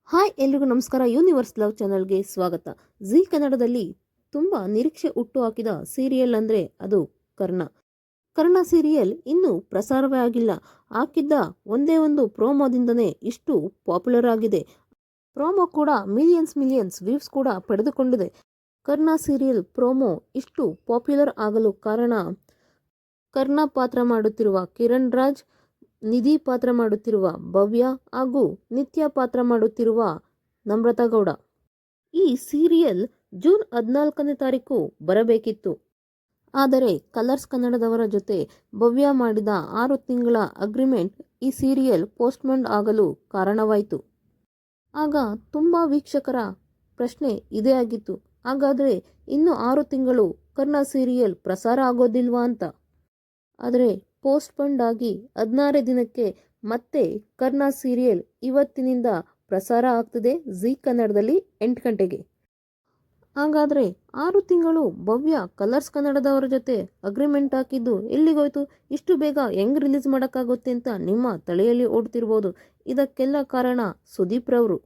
Hi ಎಲ್ರಿಗೂ ನಮಸ್ಕಾರ. Universe love ಚಾನಲ್ಗೆ ಸ್ವಾಗತ. ಜೀ ಕನ್ನಡದಲ್ಲಿ ತುಂಬ ನಿರೀಕ್ಷೆ ಹುಟ್ಟು ಹಾಕಿದ ಸೀರಿಯಲ್ ಅಂದರೆ ಅದು ಕರ್ಣ. ಕರ್ಣ ಸೀರಿಯಲ್ ಇನ್ನೂ ಪ್ರಸಾರವೇ ಆಗಿಲ್ಲ. ಹಾಕಿದ್ದ ಒಂದೇ ಒಂದು ಪ್ರೋಮೋದಿಂದನೇ ಇಷ್ಟು ಪಾಪ್ಯುಲರ್ ಆಗಿದೆ. ಪ್ರೋಮೋ ಕೂಡ ಮಿಲಿಯನ್ಸ್ ವ್ಯೂಸ್ ಕೂಡ ಪಡೆದುಕೊಂಡಿದೆ. ಕರ್ಣ ಸೀರಿಯಲ್ ಪ್ರೋಮೋ ಇಷ್ಟು ಪಾಪ್ಯುಲರ್ ಆಗಲು ಕಾರಣ ಕರ್ಣ ಪಾತ್ರ ಮಾಡುತ್ತಿರುವ ಕಿರಣ್ ರಾಜ್, ನಿಧಿ ಪಾತ್ರ ಮಾಡುತ್ತಿರುವ ಭವ್ಯ ಹಾಗೂ ನಿತ್ಯ ಪಾತ್ರ ಮಾಡುತ್ತಿರುವ ನಮ್ರತಾ ಗೌಡ. ಈ ಸೀರಿಯಲ್ ಜೂನ್ 14ನೇ ತಾರೀಕು ಬರಬೇಕಿತ್ತು. ಆದರೆ ಕಲರ್ಸ್ ಕನ್ನಡದವರ ಜೊತೆ ಭವ್ಯ ಮಾಡಿದ 6 ತಿಂಗಳ ಅಗ್ರಿಮೆಂಟ್ ಈ ಸೀರಿಯಲ್ ಪೋಸ್ಟ್ಪೋನ್ ಆಗಲು ಕಾರಣವಾಯಿತು. ಆಗ ತುಂಬ ವೀಕ್ಷಕರ ಪ್ರಶ್ನೆ ಇದೇ ಆಗಿತ್ತು, ಹಾಗಾದರೆ ಇನ್ನು 6 ತಿಂಗಳು ಕರ್ಣ ಸೀರಿಯಲ್ ಪ್ರಸಾರ ಆಗೋದಿಲ್ವಾ ಅಂತ. ಆದರೆ ಪೋಸ್ಟ್ಪೋನ್ಡ್ ಆಗಿ 16 ದಿನಕ್ಕೆ ಮತ್ತೆ ಕರ್ಣ ಸೀರಿಯಲ್ ಇವತ್ತಿನಿಂದ ಪ್ರಸಾರ ಆಗ್ತಿದೆ ಜೀ ಕನ್ನಡದಲ್ಲಿ 8 ಗಂಟೆಗೆ. ಹಾಗಾದರೆ 6 ತಿಂಗಳು ಭವ್ಯ ಕಲರ್ಸ್ ಕನ್ನಡದವರ ಜೊತೆ ಅಗ್ರಿಮೆಂಟ್ ಹಾಕಿದ್ದು ಎಲ್ಲಿಗೋಯ್ತು? ಇಷ್ಟು ಬೇಗ ಹೆಂಗ್ ರಿಲೀಸ್ ಮಾಡೋಕ್ಕಾಗುತ್ತೆ ಅಂತ ನಿಮ್ಮ ತಲೆಯಲ್ಲಿ ಓಡ್ತಿರ್ಬೋದು. ಇದಕ್ಕೆಲ್ಲ ಕಾರಣ ಸುದೀಪ್ ರವರು.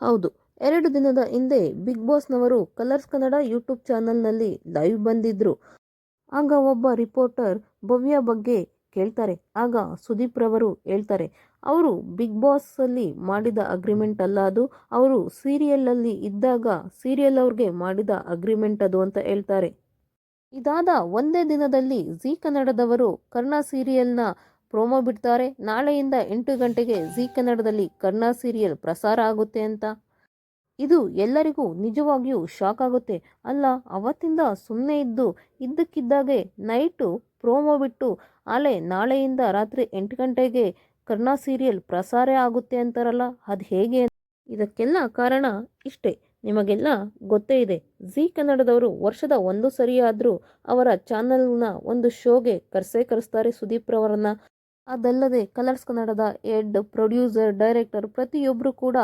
ಹೌದು, 2 ದಿನದ ಹಿಂದೆ ಬಿಗ್ ಬಾಸ್ನವರು ಕಲರ್ಸ್ ಕನ್ನಡ ಯೂಟ್ಯೂಬ್ ಚಾನಲ್ನಲ್ಲಿ ಲೈವ್ ಬಂದಿದ್ರು. ಆಗ ಒಬ್ಬ ರಿಪೋರ್ಟರ್ ಭವ್ಯ ಬಗ್ಗೆ ಕೇಳ್ತಾರೆ. ಆಗ ಸುದೀಪ್ ರವರು ಹೇಳ್ತಾರೆ, ಅವರು ಬಿಗ್ ಬಾಸ್ ಅಲ್ಲಿ ಮಾಡಿದ ಅಗ್ರಿಮೆಂಟ್ ಅಲ್ಲ ಅದು, ಅವರು ಸೀರಿಯಲಲ್ಲಿ ಇದ್ದಾಗ ಸೀರಿಯಲ್ ಅವ್ರಿಗೆ ಮಾಡಿದ ಅಗ್ರಿಮೆಂಟ್ ಅದು ಅಂತ ಹೇಳ್ತಾರೆ. ಇದಾದ ಒಂದೇ ದಿನದಲ್ಲಿ ಜೀ ಕನ್ನಡದವರು ಕರ್ಣ ಸೀರಿಯಲ್ನ ಪ್ರೋಮೋ ಬಿಡ್ತಾರೆ. ನಾಳೆಯಿಂದ 8 ಗಂಟೆಗೆ ಜೀ ಕನ್ನಡದಲ್ಲಿ ಕರ್ಣ ಸೀರಿಯಲ್ ಪ್ರಸಾರ ಆಗುತ್ತೆ ಅಂತ. ಇದು ಎಲ್ಲರಿಗೂ ನಿಜವಾಗಿಯೂ ಶಾಕ್ ಆಗುತ್ತೆ. ಅಲ್ಲ, ಅವತ್ತಿಂದ ಸುಮ್ಮನೆ ಇದ್ದಕ್ಕಿದ್ದಾಗೆ ನೈಟು ಪ್ರೋಮೋ ಬಿಟ್ಟು ನಾಳೆಯಿಂದ ರಾತ್ರಿ 8 ಗಂಟೆಗೆ ಕರ್ಣ ಸೀರಿಯಲ್ ಪ್ರಸಾರ ಆಗುತ್ತೆ ಅಂತಾರಲ್ಲ, ಅದು ಹೇಗೆ? ಇದಕ್ಕೆಲ್ಲ ಕಾರಣ ಇಷ್ಟೇ, ನಿಮಗೆಲ್ಲ ಗೊತ್ತೇ ಇದೆ. ಜೀ ಕನ್ನಡದವರು ವರ್ಷದ ಒಂದು ಸರಿಯಾದರೂ ಅವರ ಚಾನಲ್ನ ಒಂದು ಶೋಗೆ ಕರೆಸ್ತಾರೆ ಸುದೀಪ್ ರವರನ್ನ. ಅದಲ್ಲದೆ ಕಲರ್ಸ್ ಕನ್ನಡದ ಹೆಡ್ ಪ್ರೊಡ್ಯೂಸರ್, ಡೈರೆಕ್ಟರ್ ಪ್ರತಿಯೊಬ್ಬರು ಕೂಡ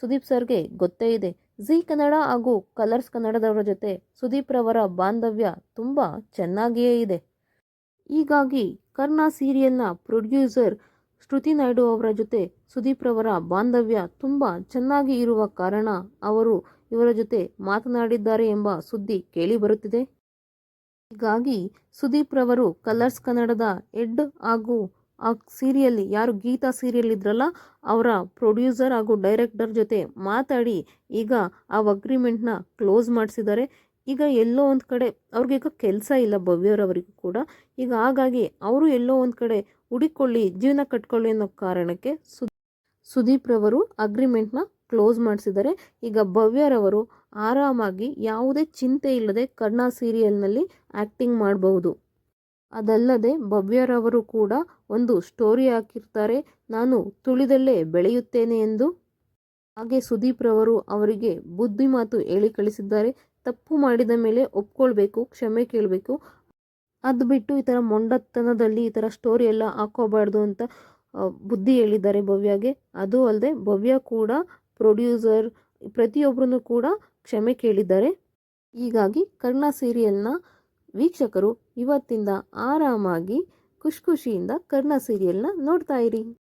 ಸುದೀಪ್ ಸರ್ಗೆ ಗೊತ್ತೇ ಇದೆ. ಜೀ ಕನ್ನಡ ಹಾಗೂ ಕಲರ್ಸ್ ಕನ್ನಡದವರ ಜೊತೆ ಸುದೀಪ್ ರವರ ಬಾಂಧವ್ಯ ತುಂಬ ಚೆನ್ನಾಗಿಯೇ ಇದೆ. ಹೀಗಾಗಿ ಕರ್ಣ ಸೀರಿಯಲ್ನ ಪ್ರೊಡ್ಯೂಸರ್ ಶ್ರುತಿ ನಾಯ್ಡು ಅವರ ಜೊತೆ ಸುದೀಪ್ ರವರ ಬಾಂಧವ್ಯ ತುಂಬ ಚೆನ್ನಾಗಿ ಇರುವ ಕಾರಣ ಅವರು ಇವರ ಜೊತೆ ಮಾತನಾಡಿದ್ದಾರೆ ಎಂಬ ಸುದ್ದಿ ಕೇಳಿ ಬರುತ್ತಿದೆ. ಹೀಗಾಗಿ ಸುದೀಪ್ ರವರು ಕಲರ್ಸ್ ಕನ್ನಡದ ಹೆಡ್ ಹಾಗೂ ಆ ಸೀರಿಯಲ್ ಯಾರು ಗೀತಾ ಸೀರಿಯಲ್ ಇದ್ರಲ್ಲ ಅವರ ಪ್ರೊಡ್ಯೂಸರ್ ಹಾಗೂ ಡೈರೆಕ್ಟರ್ ಜೊತೆ ಮಾತಾಡಿ ಈಗ ಆ ಅಗ್ರಿಮೆಂಟ್ನ ಕ್ಲೋಸ್ ಮಾಡಿಸಿದ್ದಾರೆ. ಈಗ ಎಲ್ಲೋ ಒಂದು ಕಡೆ ಅವ್ರಿಗೀಗ ಕೆಲಸ ಇಲ್ಲ ಭವ್ಯರವರಿಗೂ ಕೂಡ. ಈಗ ಹಾಗಾಗಿ ಅವರು ಎಲ್ಲೋ ಒಂದು ಕಡೆ ಹುಡುಕೊಳ್ಳಿ, ಜೀವನ ಕಟ್ಕೊಳ್ಳಿ ಅನ್ನೋ ಕಾರಣಕ್ಕೆ ಸುದೀಪ್ ರವರು ಅಗ್ರಿಮೆಂಟ್ನ ಕ್ಲೋಸ್ ಮಾಡಿಸಿದ್ದಾರೆ. ಈಗ ಭವ್ಯರವರು ಆರಾಮಾಗಿ ಯಾವುದೇ ಚಿಂತೆ ಇಲ್ಲದೆ ಕರ್ಣ ಸೀರಿಯಲ್ನಲ್ಲಿ ಆ್ಯಕ್ಟಿಂಗ್ ಮಾಡಬಹುದು. ಅದಲ್ಲದೆ ಭವ್ಯರವರು ಕೂಡ ಒಂದು ಸ್ಟೋರಿ ಹಾಕಿರ್ತಾರೆ, ನಾನು ತುಳಿದಲ್ಲೇ ಬೆಳೆಯುತ್ತೇನೆ ಎಂದು. ಹಾಗೆ ಸುದೀಪ್ ರವರು ಅವರಿಗೆ ಬುದ್ಧಿ ಮಾತು ಹೇಳಿ ಕಳಿಸಿದ್ದಾರೆ. ತಪ್ಪು ಮಾಡಿದ ಮೇಲೆ ಒಪ್ಕೊಳ್ಬೇಕು, ಕ್ಷಮೆ ಕೇಳಬೇಕು, ಅದು ಬಿಟ್ಟು ಈ ಥರ ಮೊಂಡತನದಲ್ಲಿ ಈ ಥರ ಸ್ಟೋರಿ ಎಲ್ಲ ಹಾಕೋಬಾರ್ದು ಅಂತ ಬುದ್ಧಿ ಹೇಳಿದ್ದಾರೆ ಭವ್ಯಗೆ. ಅದು ಅಲ್ಲದೆ ಭವ್ಯ ಕೂಡ ಪ್ರೊಡ್ಯೂಸರ್ ಪ್ರತಿಯೊಬ್ಬರನ್ನು ಕೂಡ ಕ್ಷಮೆ ಕೇಳಿದ್ದಾರೆ. ಹೀಗಾಗಿ ಕರ್ಣ ಸೀರಿಯಲ್ನ ವೀಕ್ಷಕರು ಇವತ್ತಿಂದ ಆರಾಮಾಗಿ ಖುಷಿಯಿಂದ ಕರ್ಣ ಸೀರಿಯಲ್ನ ನೋಡ್ತಾ ಇರಿ.